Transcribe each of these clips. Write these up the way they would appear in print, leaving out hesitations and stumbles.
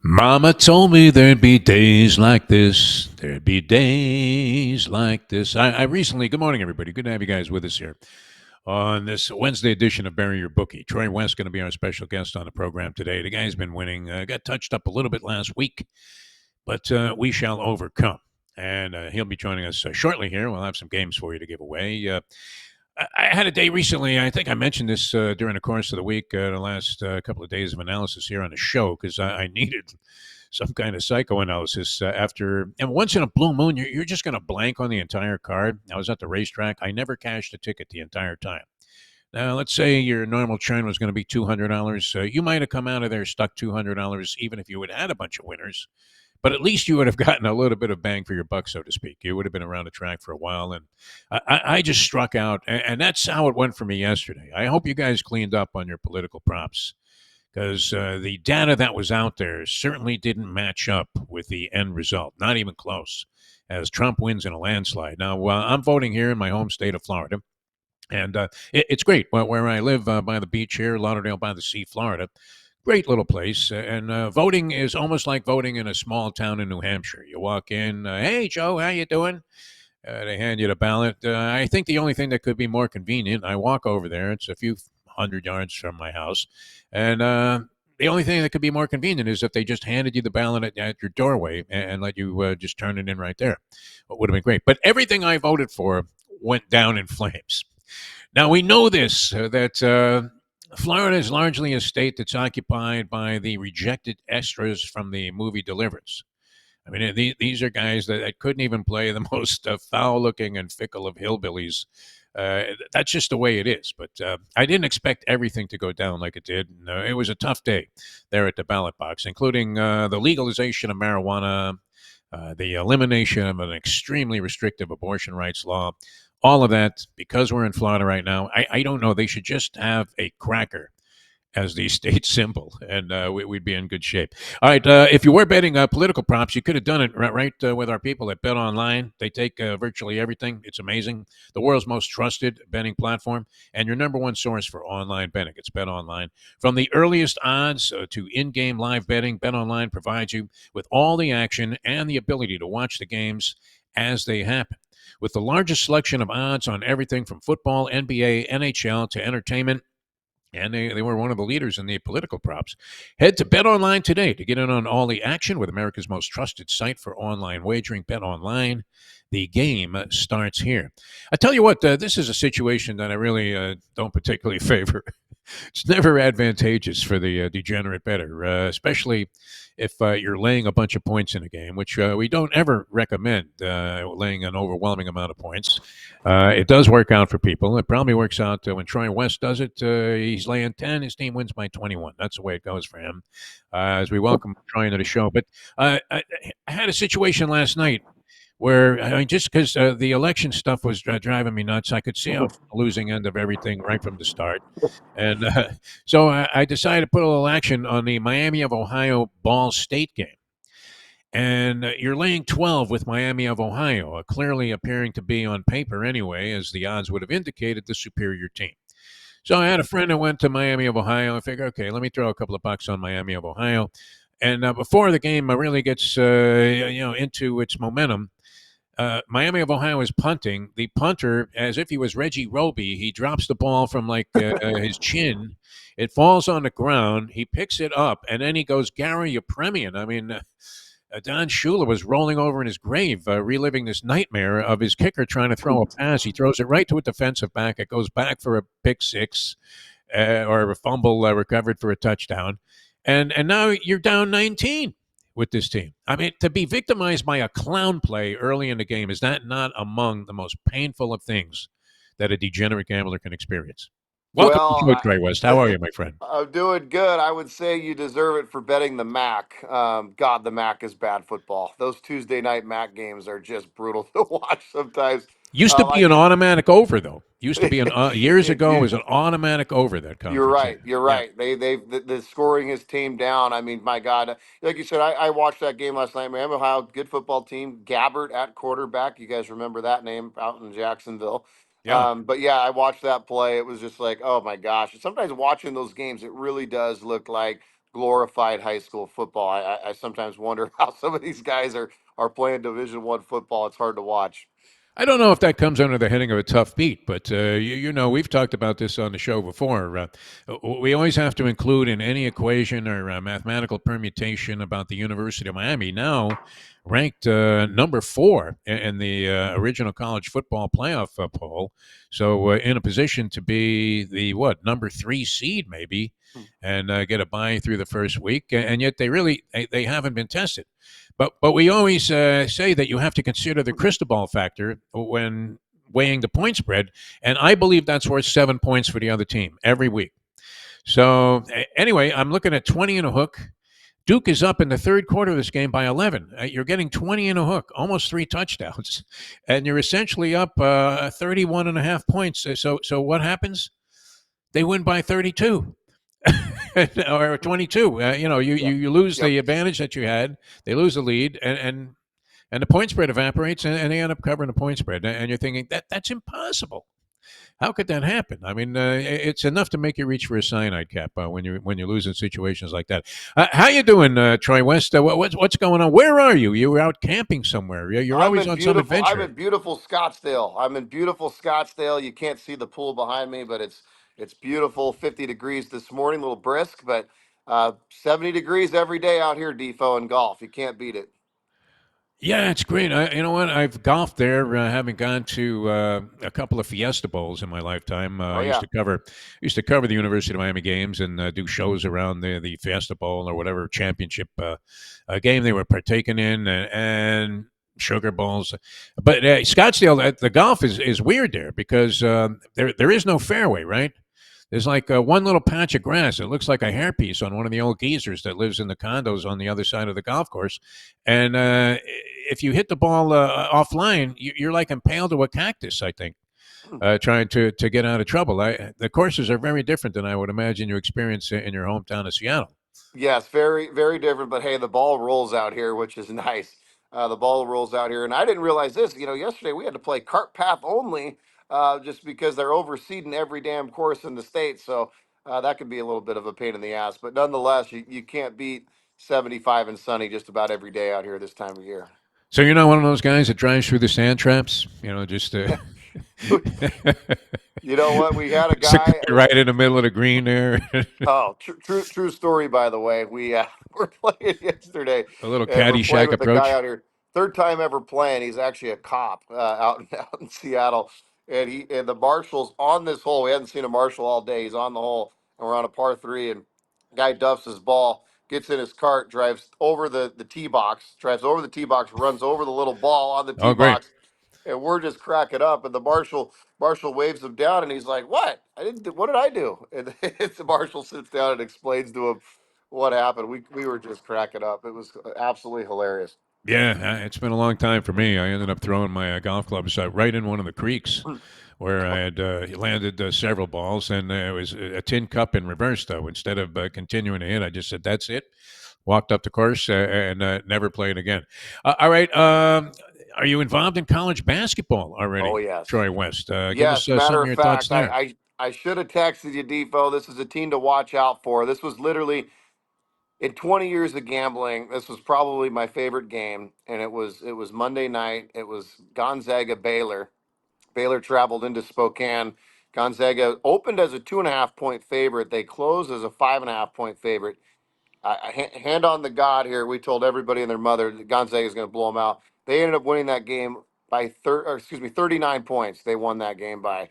Mama told me there'd be days like this. There'd be days like this. I recently, good morning, everybody. Good to have you guys with us here on this Wednesday edition of Bury Your Bookie. Troy West going to be our special guest on the program today. The guy's been winning, got touched up a little bit last week, but we shall overcome. And he'll be joining us shortly here. We'll have some games for you to give away. I had a day recently. I think I mentioned this during the course of the week, the last couple of days of analysis here on the show, because I needed some kind of psychoanalysis after. And once in a blue moon, you're just going to blank on the entire card. I was at the racetrack. I never cashed a ticket the entire time. Now, let's say your normal churn was going to be $200. You might have come out of there stuck $200, even if you had had a bunch of winners. But at least you would have gotten a little bit of bang for your buck, so to speak. You would have been around the track for a while, and I just struck out, and that's how it went for me yesterday. I hope you guys cleaned up on your political props because the data that was out there certainly didn't match up with the end result, not even close, as Trump wins in a landslide. Now, I'm voting here in my home state of Florida. And it's great. Where I live by the beach here, Lauderdale by the Sea, Florida, great little place. And voting is almost like voting in a small town in New Hampshire. You walk in, hey Joe, how you doing? They hand you the ballot. I think the only thing that could be more convenient, I walk over there. It's a few hundred yards from my house, and the only thing that could be more convenient is if they just handed you the ballot at your doorway and let you just turn it in right there. It would have been great. But everything I voted for went down in flames. Now we know this that Florida is largely a state that's occupied by the rejected extras from the movie Deliverance. I mean, these are guys that couldn't even play the most foul-looking and fickle of hillbillies. That's just the way it is. But I didn't expect everything to go down like it did. And, it was a tough day there at the ballot box, including the legalization of marijuana, the elimination of an extremely restrictive abortion rights law. All of that, because we're in Florida right now, I don't know. They should just have a cracker as the state symbol, and we'd be in good shape. All right, if you were betting political props, you could have done it right with our people at Bet Online. They take virtually everything. It's amazing. The world's most trusted betting platform and your number one source for online betting. It's Bet Online. From the earliest odds to in-game live betting, Bet Online provides you with all the action and the ability to watch the games as they happen. With the largest selection of odds on everything from football, NBA, NHL to entertainment, and they were one of the leaders in the political props. Head to Bet Online today to get in on all the action with America's most trusted site for online wagering. Bet Online. The game starts here. I tell you what, this is a situation that I really don't particularly favor. It's never advantageous for the degenerate bettor, especially if you're laying a bunch of points in a game, which we don't ever recommend laying an overwhelming amount of points. It does work out for people. It probably works out when Troy West does it. He's laying 10. His team wins by 21. That's the way it goes for him as we welcome Troy into the show. But I had a situation last night where I mean, just because the election stuff was driving me nuts, I could see I was on the losing end of everything right from the start, and so I decided to put a little action on the Miami of Ohio Ball State game. And you're laying 12 with Miami of Ohio, clearly appearing to be on paper anyway, as the odds would have indicated, the superior team. So I had a friend that went to Miami of Ohio. I figured, okay, let me throw a couple of bucks on Miami of Ohio. And before the game really gets into its momentum, Miami of Ohio is punting. The punter, as if he was Reggie Roby, he drops the ball from like his chin. It falls on the ground. He picks it up, and then he goes Gary Yepremian. I mean, Don Shula was rolling over in his grave, reliving this nightmare of his kicker trying to throw a pass. He throws it right to a defensive back. It goes back for a pick six or a fumble recovered for a touchdown. And now you're down 19 with this team. I mean, to be victimized by a clown play early in the game, is that not among the most painful of things that a degenerate gambler can experience? Welcome to the Well, show, Trey West. How are you, my friend? I'm doing good. I would say you deserve it for betting the MAC. God, the MAC is bad football. Those Tuesday night MAC games are just brutal to watch sometimes. Used to be I an automatic over, though. Used to be an years ago you, was an automatic over that you're conference. right. You're Yeah, right. The scoring has tamed down. I mean, my God, like you said, I watched that game last night. Miami Ohio, good football team. Gabbert at quarterback. You guys remember that name out in Jacksonville? yeah. But yeah, I watched that play. It was just like, oh my gosh. Sometimes watching those games, it really does look like glorified high school football. I sometimes wonder how some of these guys are playing Division I football. It's hard to watch. I don't know if that comes under the heading of a tough beat, but you know, we've talked about this on the show before. We always have to include in any equation or mathematical permutation about the University of Miami, now ranked number 4 in the original college football playoff poll. So in a position to be the number 3 seed maybe, and get a bye through the first week, and yet they haven't been tested. But we always say that you have to consider the crystal ball factor when weighing the point spread, and I believe that's worth 7 points for the other team every week. So anyway, I'm looking at 20 and a hook. Duke is up in the third quarter of this game by 11. You're getting 20 and a hook, almost 3 touchdowns, and you're essentially up 31 and a half points. So what happens? They win by 32. Or 22. Yep. You lose Yep. the advantage that you had. They lose the lead, and the point spread evaporates, and they end up covering the point spread. And you're thinking that's impossible. How could that happen? I mean, it's enough to make you reach for a cyanide cap when you lose in situations like that. How you doing, Troy West? What's going on? Where are you? You were out camping somewhere. You're I'm always in on some beautiful. I'm adventure. in beautiful Scottsdale. I'm in beautiful Scottsdale. You can't see the pool behind me, but it's beautiful. 50 degrees this morning, a little brisk, but 70 degrees every day out here. Defo and golf. You can't beat it. Yeah, it's great. You know what? I've golfed there, having gone to a couple of Fiesta Bowls in my lifetime. Oh I yeah. used to cover the University of Miami games and do shows around the Fiesta Bowl or whatever championship game they were partaking in, and Sugar Bowls. But Scottsdale, the golf is weird there because there is no fairway, right? There's like one little patch of grass. It looks like a hairpiece on one of the old geezers that lives in the condos on the other side of the golf course. And if you hit the ball offline, you're like impaled to a cactus, I think, trying to get out of trouble. The courses are very different than I would imagine you experience in your hometown of Seattle. Yes, very, very different. But hey, the ball rolls out here, which is nice. The ball rolls out here, and I didn't realize this. Yesterday we had to play cart path only, just because they're overseeding every damn course in the state. So that could be a little bit of a pain in the ass. But nonetheless, you can't beat 75 and sunny just about every day out here this time of year. So you're not one of those guys that drives through the sand traps, just You know what? We had a basically guy. right in the middle of the green there. Oh, true story. By the way, we were playing yesterday, A little and we're playing Caddyshack with a guy approach. out here. Third time ever playing. He's actually a cop out in Seattle, and the marshal's on this hole. We hadn't seen a marshal all day. He's on the hole, and we're on a par three. And guy duffs his ball, gets in his cart, drives over the tee box, runs over the little ball on the tee Oh, great. box, and we're just cracking up. And the marshal waves him down, and he's like, "What? What did I do?" And the marshal sits down and explains to him what happened. We were just cracking up. It was absolutely hilarious. Yeah, it's been a long time for me. I ended up throwing my golf clubs right in one of the creeks where I had landed several balls, and it was a tin cup in reverse, though. Instead of continuing to hit, I just said, that's it. Walked up the course and never played again. All right. Are you involved in college basketball Oh already, yes, Troy West? Give us yes. some Matter of of your thoughts fact, there. I should have texted you, Defo. This is a team to watch out for. This was literally in 20 years of gambling. This was probably my favorite game, and it was Monday night. It was Gonzaga Baylor. Baylor traveled into Spokane. Gonzaga opened as a 2.5 point favorite. They closed as a 5.5 point favorite. Hand on the God here. We told everybody and their mother that Gonzaga is going to blow them out. They ended up winning that game by 39 points. They won that game by.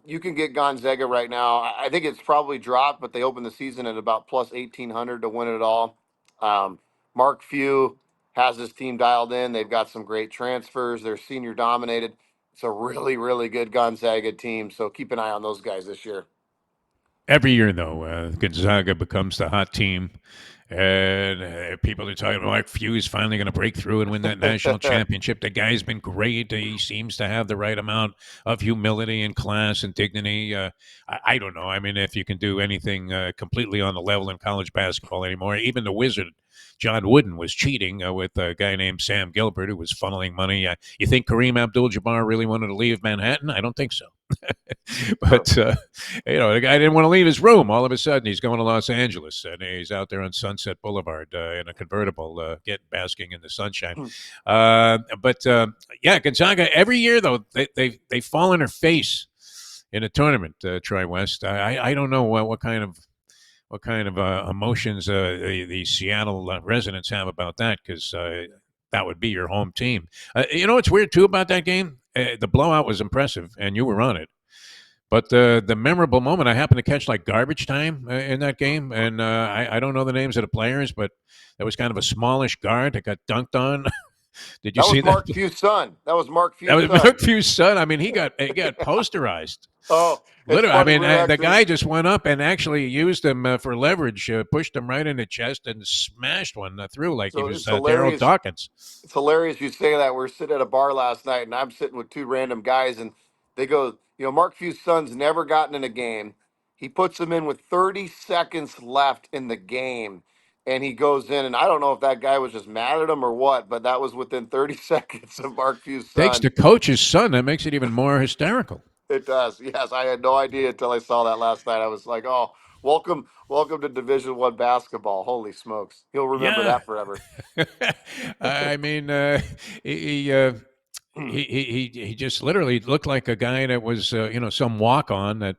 You can get Gonzaga right now. I think it's probably dropped, but they opened the season at about plus 1,800 to win it all. Um, Mark Few has his team dialed in. They've got some great transfers. They're senior dominated. It's a really, really good Gonzaga team. So keep an eye on those guys this year. Every year, though, Gonzaga becomes the hot team, and people are talking about Mark Few is finally going to break through and win that national championship. The guy's been great. He seems to have the right amount of humility and class and dignity. I don't know. I mean, if you can do anything completely on the level in college basketball anymore, even the wizard, John Wooden, was cheating with a guy named Sam Gilbert who was funneling money. You think Kareem Abdul-Jabbar really wanted to leave Manhattan? I don't think so. Sure. But the guy didn't want to leave his room. All of a sudden, he's going to Los Angeles, and he's out there on Sunset Boulevard in a convertible, getting basking in the sunshine. But yeah, Gonzaga every year though they fall on their face in a tournament. Troy West. I don't know what kind of emotions the Seattle residents have about that, because that would be your home team. What's weird too about that game? The blowout was impressive, and you were on it. But the memorable moment, I happened to catch like garbage time in that game, and I don't know the names of the players, but there was kind of a smallish guard that got dunked on. Did you That was see that? Mark Few's son. That was Mark That Few's was son. Mark Few's son. I mean, he got posterized. Oh, it's Literally, I funny. mean, We were the actually guy just went up and actually used him for leverage, pushed him right in the chest, and smashed one through like he so was it's Daryl hilarious. Dawkins. It's hilarious you say that. We are sitting at a bar last night, and I'm sitting with two random guys, and they go, Mark Few's son's never gotten in a game. He puts him in with 30 seconds left in the game, and he goes in, and I don't know if that guy was just mad at him or what, but that was within 30 seconds of Mark Few's Takes son. the coach's son. That makes it even more hysterical. It does. Yes, I had no idea until I saw that last night. I was like, "Oh, welcome to Division 1 basketball." Holy smokes, he'll remember Yeah. that forever. I mean, he, he, uh, he just literally looked like a guy that was, some walk on that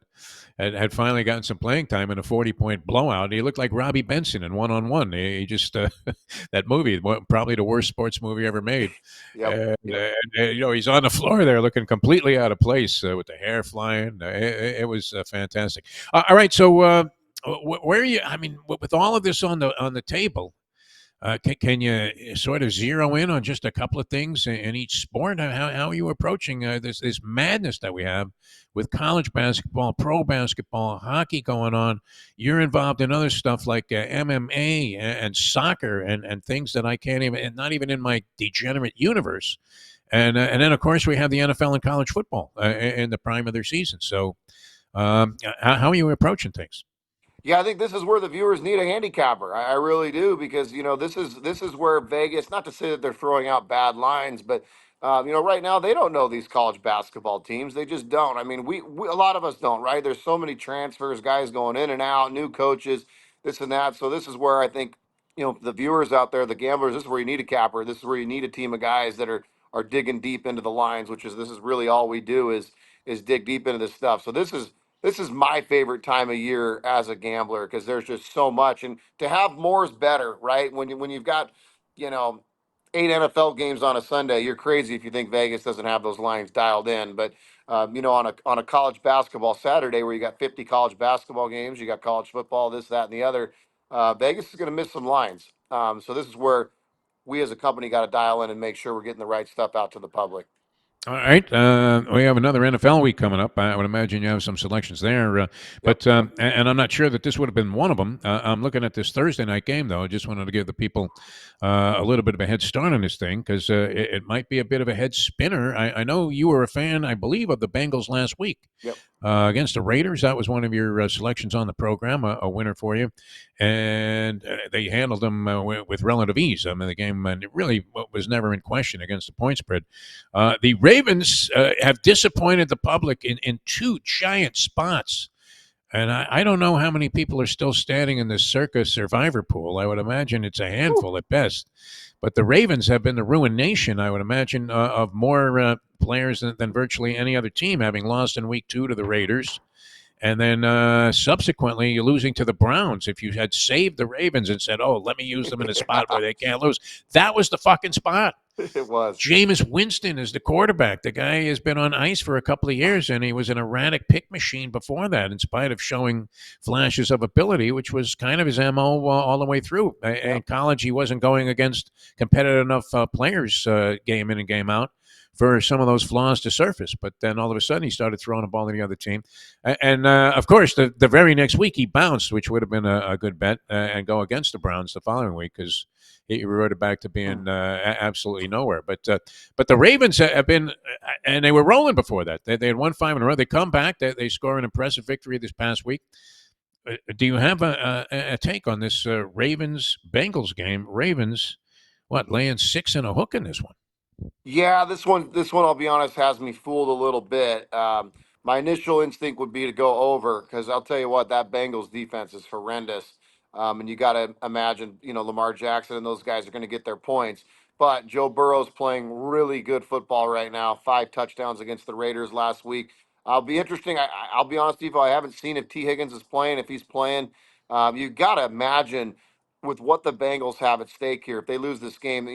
had finally gotten some playing time in a 40-point blowout. He looked like Robbie Benson in One on One. He just, that movie, probably the worst sports movie ever made. Yep, And, yep. he's on the floor there looking completely out of place with the hair flying. It was fantastic. All right. So, where are you? I mean, with all of this on the table, can you sort of zero in on just a couple of things in each sport? How are you approaching this madness that we have with college basketball, pro basketball, hockey going on? You're involved in other stuff like MMA and soccer and things that I can't even, and not even in my degenerate universe. And then of course we have the NFL and college football in the prime of their season. So how are you approaching things? Yeah, I think this is where the viewers need a handicapper. I really do because this is where Vegas. Not to say that they're throwing out bad lines, but right now they don't know these college basketball teams. They just don't. I mean, we a lot of us don't, right? There's so many transfers, guys going in and out, new coaches, this and that. So this is where I think the viewers out there, the gamblers. This is where you need a capper. This is where you need a team of guys that are digging deep into the lines, which is this is really all we do is dig deep into this stuff. So this is my favorite time of year as a gambler because there's just so much, and to have more is better, right? When you've got, you know, 8 NFL games on a Sunday, you're crazy if you think Vegas doesn't have those lines dialed in. But on a college basketball Saturday where you got 50 college basketball games, you got college football, this, that, and the other, Vegas is going to miss some lines. So this is where we as a company got to dial in and make sure we're getting the right stuff out to the public. All right. We have another NFL week coming up. I would imagine you have some selections there. Yep. But and I'm not sure that this would have been one of them. I'm looking at this Thursday night game, though. I just wanted to give the people a little bit of a head start on this thing because it might be a bit of a head spinner. I know you were a fan, I believe, of the Bengals last week Yep. against the Raiders. That was one of your selections on the program, a winner for you. And they handled them with relative ease. I mean, the game really was never in question against the point spread. The Ravens have disappointed the public in two giant spots. And I don't know how many people are still standing in this Circa survivor pool. I would imagine it's a Whew. handful at best. But the Ravens have been the ruination, I would imagine, of more players than virtually any other team, having lost in week 2 to the Raiders. And then subsequently losing to the Browns. If you had saved the Ravens and said, oh, let me use them in a spot where they can't lose, that was the fucking spot. It was. Jameis Winston is the quarterback. The guy has been on ice for a couple of years, and he was an erratic pick machine before that, in spite of showing flashes of ability, which was kind of his MO all the way through. In Yep. college, he wasn't going against competitive enough players game in and game out for some of those flaws to surface. But then all of a sudden, he started throwing the ball to the other team. And of course, the very next week, he bounced, which would have been a good bet, and go against the Browns the following week because he reverted back to being absolutely nowhere. But the Ravens have been, and they were rolling before that. They had won 5 in a row. They come back. They score an impressive victory this past week. Do you have a take on this Ravens Bengals game? Ravens, what, laying 6 and a hook in this one? Yeah, this one, I'll be honest, has me fooled a little bit. My initial instinct would be to go over because I'll tell you what, that Bengals defense is horrendous. And you got to imagine, Lamar Jackson and those guys are going to get their points. But Joe Burrow's playing really good football right now. 5 touchdowns against the Raiders last week. I'll be interesting. I'll be honest, Steve. I haven't seen if T. Higgins is playing. If he's playing, you got to imagine with what the Bengals have at stake here. If they lose this game,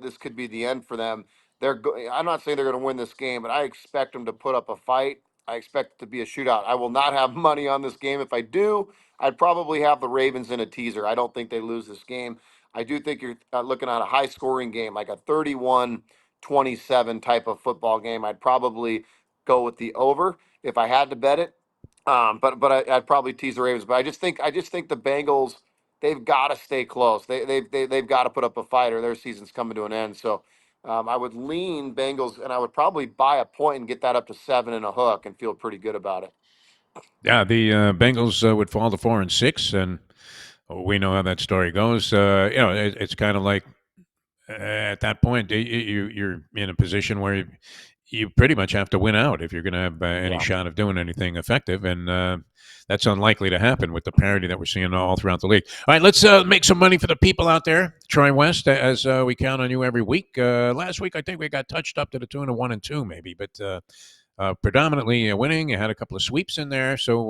this could be the end for them. I'm not saying they're going to win this game, but I expect them to put up a fight. I expect it to be a shootout. I will not have money on this game. If I do, I'd probably have the Ravens in a teaser. I don't think they lose this game. I do think you're looking at a high scoring game, like a 31-27 type of football game. I'd probably go with the over if I had to bet it. I'd probably tease the Ravens. But I just think the Bengals, they've got to stay close. They've got to put up a fight or their season's coming to an end. So I would lean Bengals, and I would probably buy a point and get that up to 7 and a hook, and feel pretty good about it. Yeah, the Bengals would fall to 4-6, and we know how that story goes. It's kind of like at that point you're in a position where you pretty much have to win out if you're going to have any Yeah. shot of doing anything effective, and that's unlikely to happen with the parity that we're seeing all throughout the league. All right, let's make some money for the people out there. Troy West, as we count on you every week. Last week, I think we got touched up to the tune of 1-2, maybe, but predominantly winning. You had a couple of sweeps in there, so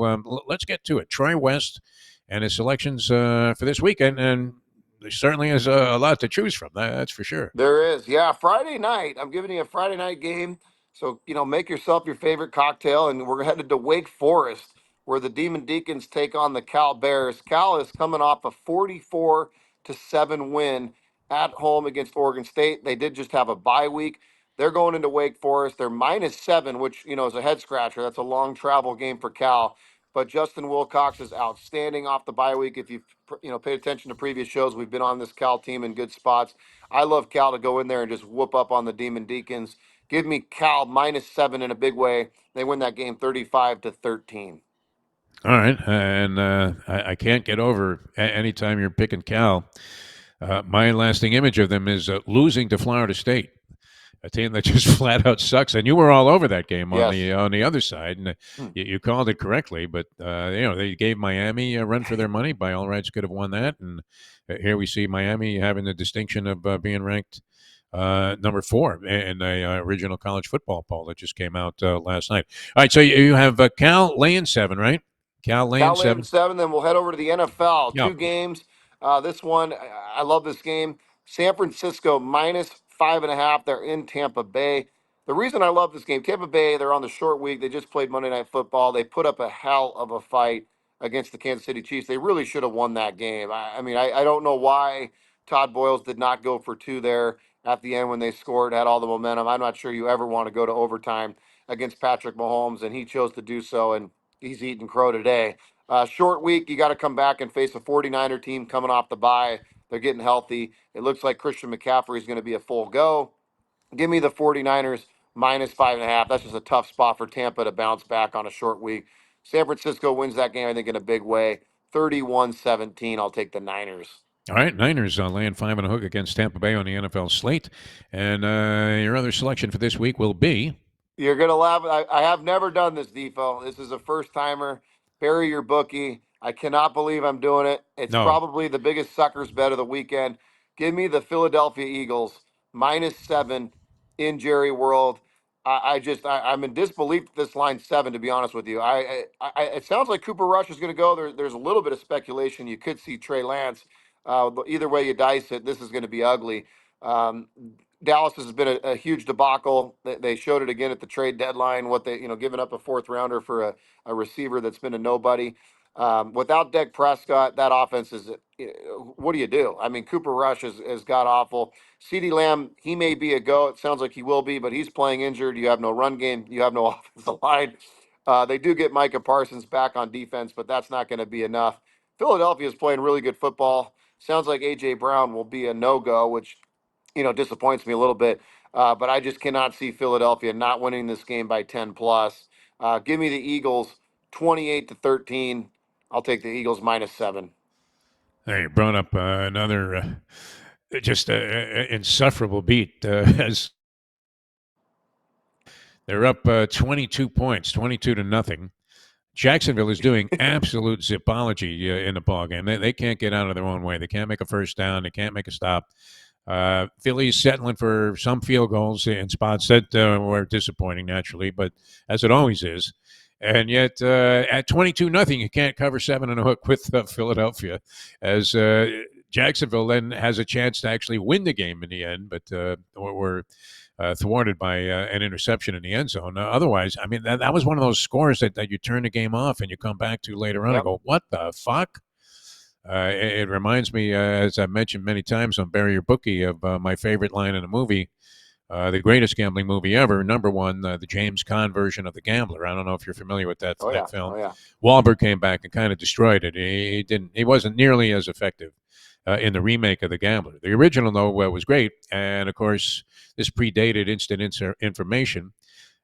let's get to it. Troy West and his selections for this weekend, and there certainly is a lot to choose from. That's for sure. There is. Yeah, Friday night. I'm giving you a Friday night game. So, make yourself your favorite cocktail. And we're headed to Wake Forest, where the Demon Deacons take on the Cal Bears. Cal is coming off a 44-7 win at home against Oregon State. They did just have a bye week. They're going into Wake Forest. They're -7, which, is a head scratcher. That's a long travel game for Cal. But Justin Wilcox is outstanding off the bye week. If you've, paid attention to previous shows, we've been on this Cal team in good spots. I love Cal to go in there and just whoop up on the Demon Deacons. Give me Cal -7 in a big way. They win that game 35-13. All right, and I can't get over anytime you're picking Cal. My lasting image of them is losing to Florida State, a team that just flat out sucks. And you were all over that game on Yes. the other side, and Hmm. you called it correctly. But they gave Miami a run for their money. By all rights, could have won that. And here we see Miami having the distinction of being ranked number 4 in the original college football poll that just came out last night. All right, so you have Cal laying 7, right? Cal laying Cal laying 7. 7. Then we'll head over to the NFL. Yeah. Two games. This one, I love this game. San Francisco -5.5. They're in Tampa Bay. The reason I love this game, Tampa Bay, they're on the short week. They just played Monday Night Football. They put up a hell of a fight against the Kansas City Chiefs. They really should have won that game. I don't know why Todd Boyles did not go for two there at the end when they scored, had all the momentum. I'm not sure you ever want to go to overtime against Patrick Mahomes, and he chose to do so, and he's eating crow today. Short week, you got to come back and face a 49er team coming off the bye. They're getting healthy. It looks like Christian McCaffrey is going to be a full go. Give me the 49ers -5.5. That's just a tough spot for Tampa to bounce back on a short week. San Francisco wins that game, I think, in a big way. 31-17. I'll take the Niners. All right, Niners laying 5 and a hook against Tampa Bay on the NFL slate. And your other selection for this week will be You're gonna laugh. I have never done this, Defo. This is a first timer. Bury your bookie. I cannot believe I'm doing it. It's no. probably the biggest suckers bet of the weekend. Give me the Philadelphia Eagles -7 in Jerry World. I'm in disbelief that this line's 7. To be honest with you, it sounds like Cooper Rush is going to go. There's a little bit of speculation. You could see Trey Lance. But either way you dice it, this is going to be ugly. Um, Dallas has been a huge debacle. They showed it again at the trade deadline. What they, giving up a fourth rounder for a receiver that's been a nobody. Without Dak Prescott, that offense is. What do you do? I mean, Cooper Rush is god awful. CeeDee Lamb, he may be a go. It sounds like he will be, but he's playing injured. You have no run game. You have no offensive line. They do get Micah Parsons back on defense, but that's not going to be enough. Philadelphia is playing really good football. Sounds like AJ Brown will be a no go, which disappoints me a little bit. But I just cannot see Philadelphia not winning this game by 10 plus. Give me the Eagles 28-13. I'll take the Eagles -7. Hey, you brought up another just insufferable beat as They're up 22 points, 22 to nothing. Jacksonville is doing absolute zipology in the ball game. They can't get out of their own way. They can't make a first down. They can't make a stop. Philly's settling for some field goals in spots that were disappointing, naturally, but as it always is. And yet, at 22 nothing, you can't cover 7 and a hook with Philadelphia, as Jacksonville then has a chance to actually win the game in the end, but were thwarted by an interception in the end zone. Otherwise, I mean, that was one of those scores that you turn the game off and you come back to later on and Yep. go, what the fuck? It reminds me, as I've mentioned many times on Bury Your Bookie, of my favorite line in a movie, the greatest gambling movie ever, number one, the James Caan version of The Gambler. I don't know if you're familiar with that Oh yeah. film. Oh yeah. Wahlberg came back and kind of destroyed it. He didn't. He wasn't nearly as effective in the remake of The Gambler. The original, though, was great, and of course, this predated instant information.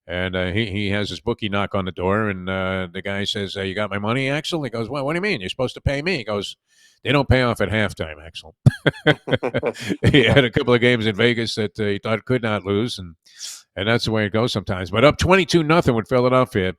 And he has his bookie knock on the door, and the guy says, "You got my money, Axel?" He goes, "Well, what do you mean? You're supposed to pay me." He goes, "They don't pay off at halftime, Axel." He Yeah. had a couple of games in Vegas that he thought could not lose, and that's the way it goes sometimes. But up 22 nothing with Philadelphia,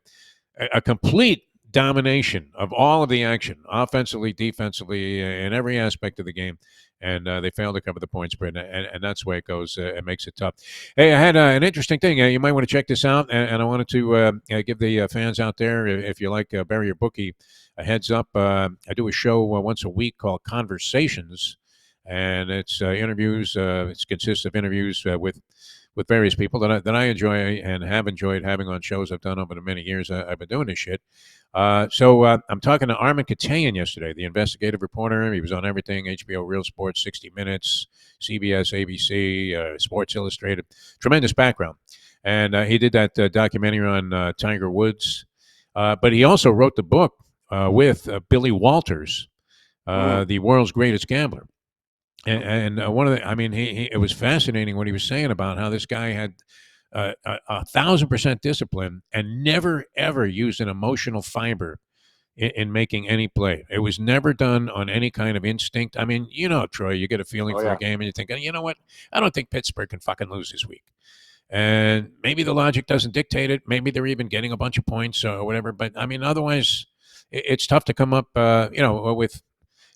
a complete domination of all of the action, offensively, defensively, in every aspect of the game. And they failed to cover the point spread, and that's the way it goes. It makes it tough. Hey, I had an interesting thing. You might want to check this out, and I wanted to give the fans out there, if you like Bury Your Bookie, a heads up. I do a show once a week called Conversations, and it's interviews. It consists of interviews with various people that I enjoy and have enjoyed having on shows I've done over the many years I've been doing this shit. So I'm talking to Armin Katayan yesterday, the investigative reporter. He was on everything: HBO, Real Sports, 60 Minutes, CBS, ABC, Sports Illustrated. Tremendous background, and he did that documentary on Tiger Woods. But he also wrote the book with Billy Walters, Mm. the world's greatest gambler. And one of the, I mean, it was fascinating what he was saying about how this guy had 1,000% discipline and never ever used an emotional fiber in making any play. It was never done on any kind of instinct. I mean, Troy, you get a feeling Oh for a yeah. game and you think, you know what? I don't think Pittsburgh can fucking lose this week. And maybe the logic doesn't dictate it. Maybe they're even getting a bunch of points or whatever. But I mean, otherwise, it's tough to come up,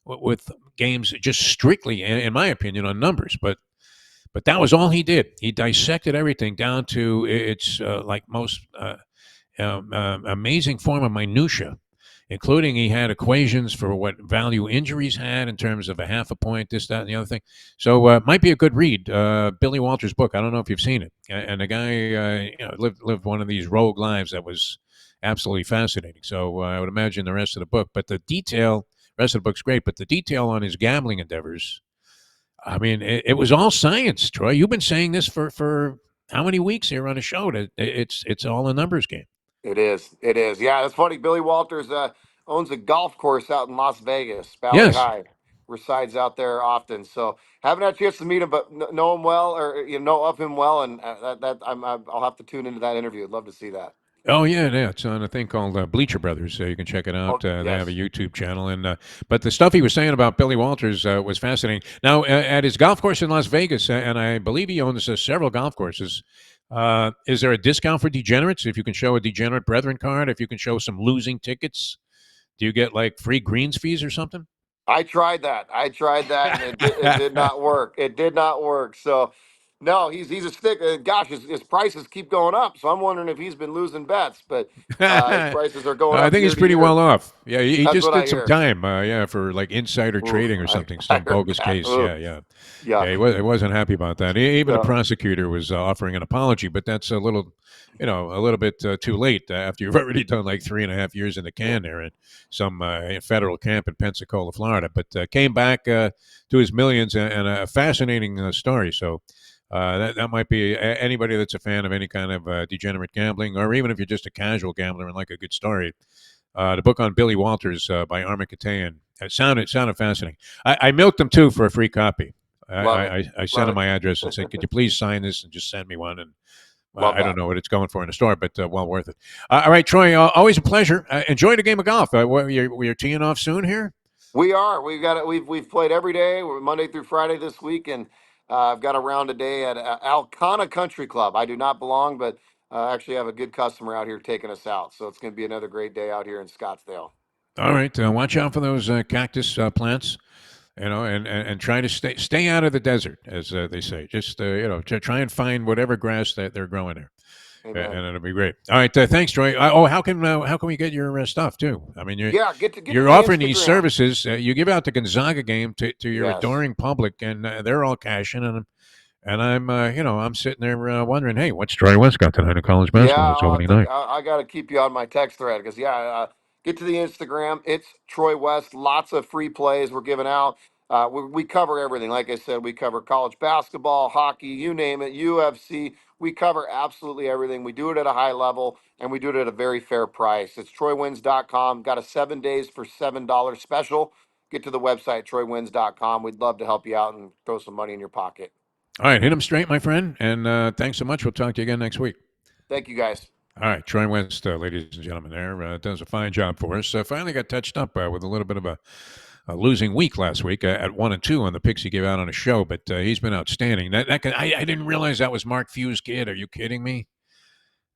with games just strictly, in my opinion, on numbers. But that was all he did. He dissected everything down to its like most amazing form of minutia, including he had equations for what value injuries had in terms of a half a point, this, that, and the other thing. So might be a good read. Billy Walters' book. I don't know if you've seen it. And the guy, lived one of these rogue lives that was absolutely fascinating. So I would imagine the rest of the book. But the detail, rest of the book's great. But the detail on his gambling endeavors, I mean, it was all science, Troy. You've been saying this for how many weeks here on the show? That it's all a numbers game. It is. It is. Yeah, it's funny. Billy Walters owns a golf course out in Las Vegas, Valley Yes. High. Resides out there often. So haven't had a chance to meet him, but know him well, or know of him well, and I'll have to tune into that interview. I'd love to see that. Oh yeah. It's on a thing called Bleacher Brothers. You can check it Oh out. They have a yes, YouTube channel, and but the stuff he was saying about Billy Walters was fascinating. Now at his golf course in Las Vegas, and I believe he owns several golf courses. Is there a discount for degenerates if you can show a degenerate brethren card? If you can show some losing tickets, do you get like free greens fees or something? I tried that. I tried that, and it did not work. It did not work. So no, he's a stick. Gosh, his prices keep going up. So I'm wondering if he's been losing bets, but his prices are going I up think year he's to pretty well year. off. Yeah, he That's just what I did some hear. time. Yeah, for like insider Oof, trading or something, I some heard bogus that. case. Oof, Yeah. Yeah, yuck. he wasn't happy about that. Even the No. prosecutor was offering an apology, but that's a little bit too late after you've already done like 3.5 years in the Yeah. can there at some federal camp in Pensacola, Florida. But came back to his millions, and a fascinating story. So that might be anybody that's a fan of any kind of degenerate gambling, or even if you're just a casual gambler and like a good story. The book on Billy Walters by Armin Katayan. It sounded fascinating. I milked him too for a free copy. Love it. I sent Love him my address and said, it. "Could you please sign this and just send me one?" And Love I don't that. know what it's going for in the store, but well worth it. All right, Troy. Always a pleasure. Enjoy the game of golf. We're teeing off soon here. We are. We've got it. We've played every day. We're Monday through Friday this week, and I've got a round today at Alcana Country Club. I do not belong, but Actually have a good customer out here taking us out, so it's going to be another great day out here in Scottsdale. All right, watch out for those cactus plants. And try to stay out of the desert, as they say. Just try and find whatever grass that they're growing there, Amen. and it'll be great. All right, thanks, Troy. How can we get your stuff too? I mean, Yeah, get to you're the offering these Instagram. services. You give out the Gonzaga game to your Yes. adoring public, and they're all cashing. And I'm sitting there wondering, hey, what's Troy West got tonight in college Yeah, basketball? It's opening night. I got to keep you on my text thread because get to the Instagram. It's Troy West. Lots of free plays we're giving out. We cover everything. Like I said, we cover college basketball, hockey, you name it, UFC. We cover absolutely everything. We do it at a high level and we do it at a very fair price. It's troywins.com. Got a 7 days for $7 special. Get to the website, troywins.com. We'd love to help you out and throw some money in your pocket. All right, hit them straight, my friend. And thanks so much. We'll talk to you again next week. Thank you, guys. All right, Troy West, ladies and gentlemen, there does a fine job for us. Finally got touched up with a little bit of a losing week last week at 1-2 on the picks he gave out on a show, but he's been outstanding. I didn't realize that was Mark Few's kid. Are you kidding me?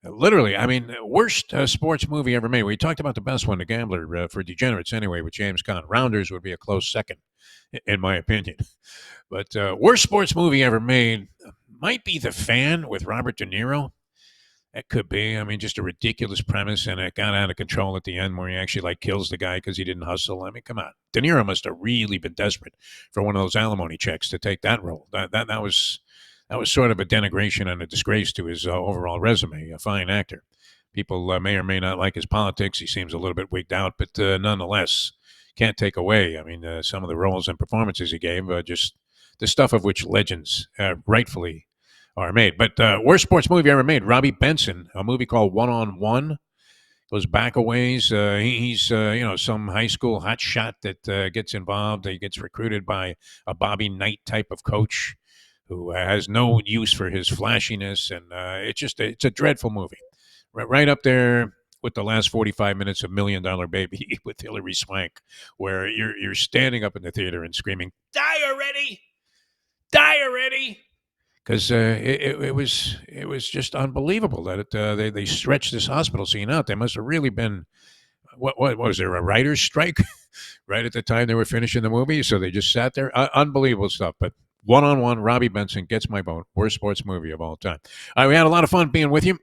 Literally, I mean, worst sports movie ever made. We talked about the best one, The Gambler, for degenerates anyway, with James Caan. Rounders would be a close second, in my opinion. But worst sports movie ever made might be The Fan with Robert De Niro. That could be. I mean, just a ridiculous premise, and it got out of control at the end where he actually kills the guy because he didn't hustle. I mean, come on, De Niro must have really been desperate for one of those alimony checks to take that role. That was sort of a denigration and a disgrace to his overall resume. A fine actor. People may or may not like his politics. He seems a little bit wigged out, but nonetheless, can't take away. I mean, some of the roles and performances he gave, just the stuff of which legends rightfully are made. But worst sports movie ever made, Robbie Benson, a movie called One on One. Goes back a ways. He's some high school hot shot that gets involved. He gets recruited by a Bobby Knight type of coach who has no use for his flashiness, and it's a dreadful movie. Right up there with the last 45 minutes of $1 Million Baby with Hilary Swank, where you're standing up in the theater and screaming, "Die already! Die already!" Because it was just unbelievable that they stretched this hospital scene out. They must have really been what was there, a writer's strike right at the time they were finishing the movie, so they just sat there. Unbelievable stuff. But One on One, Robbie Benson gets my vote. Worst sports movie of all time. All right, we had a lot of fun being with you.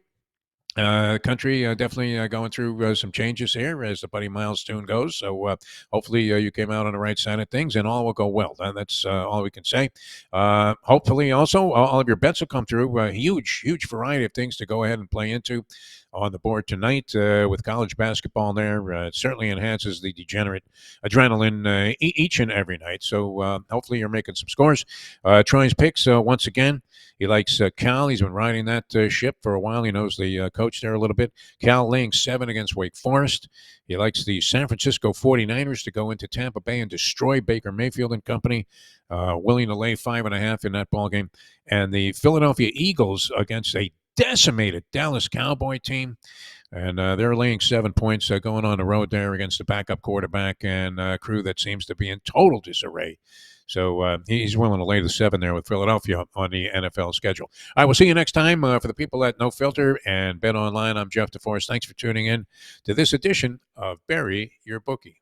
Country definitely going through some changes here as the Buddy Miles tune goes. So hopefully you came out on the right side of things and all will go well. That's all we can say. Hopefully also all of your bets will come through. Huge variety of things to go ahead and play into on the board tonight with college basketball there. It certainly enhances the degenerate adrenaline each and every night. So hopefully you're making some scores. Troy's picks once again. He likes Cal. He's been riding that ship for a while. He knows the coach there a little bit. Cal laying 7 against Wake Forest. He likes the San Francisco 49ers to go into Tampa Bay and destroy Baker Mayfield and company, willing to lay 5.5 in that ball game. And the Philadelphia Eagles against a decimated Dallas Cowboy team. And they're laying 7 points going on the road there against a backup quarterback and a crew that seems to be in total disarray. So he's willing to lay the 7 there with Philadelphia on the NFL schedule. I will see you next time. For the people at No Filter and Bet Online, I'm Jeff DeForest. Thanks for tuning in to this edition of Bury Your Bookie.